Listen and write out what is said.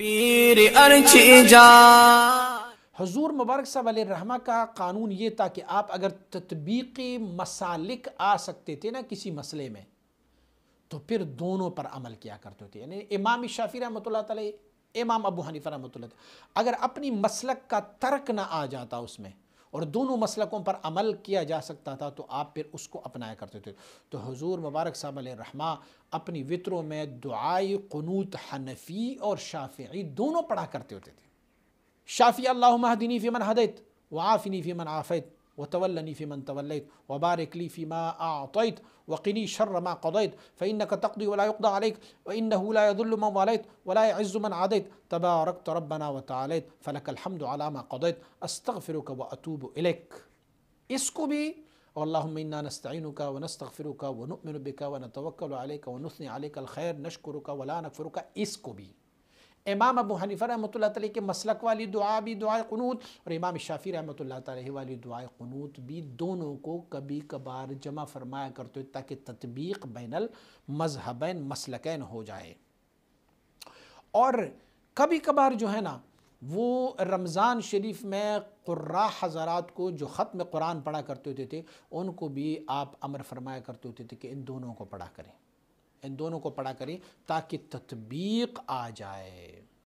پیر ارچھی جا حضور مبارک صاحب علیہ الرحمہ کا قانون یہ تھا کہ آپ اگر تطبیقی مسالک آ سکتے تھے نا کسی مسئلے میں تو پھر دونوں پر عمل کیا کرتے تھے. یعنی امام شافعی رحمۃ اللہ علیہ، امام ابو حنیفہ رحمۃ اللہ علیہ، اگر اپنی مسلک کا ترک نہ آ جاتا اس میں اور دونوں مسلکوں پر عمل کیا جا سکتا تھا تو آپ پھر اس کو اپنایا کرتے تھے. تو حضور مبارک صاحب علیہ الرحمہ اپنی وطروں میں دعائے قنوت حنفی اور شافعی دونوں پڑھا کرتے ہوتے تھے. شافعی اللہم اہدنی فی من ہدیت وعافنی فی من عافیت وتولنی فی من تولیت وبارک لی فی ما اعطیت وقنی شر ما قضیت فانک تقضی ولا یقضى علیک وانہ لا یذل من والیت ولا یعز من عادیت تبارکت ربنا وتعالیت فلک الحمد علی ما قضیت استغفرک واتوب الیک. اس کو بھی اللہم انا نستعینک ونستغفرک ونؤمن بک ونتوکل علیک ونثنی علیک الخیر نشکرک ولا نکفرک، اس کو بھی امام ابو حنیفہ رحمۃ اللہ علیہ کے مسلک والی دعا بھی دعائے قنوت اور امام شافعی رحمۃ اللہ علیہ والی دعائے قنوت بھی دونوں کو کبھی کبھار جمع فرمایا کرتے تاکہ تطبیق بین المذہبین مسلکین ہو جائے. اور کبھی کبھار جو ہے نا وہ رمضان شریف میں قراء حضرات کو جو ختم قرآن پڑھا کرتے ہوتے تھے ان کو بھی آپ امر فرمایا کرتے ہوتے تھے کہ ان دونوں کو پڑھا کریں، ان دونوں کو پڑھا کریں تاکہ تطبیق آ جائے.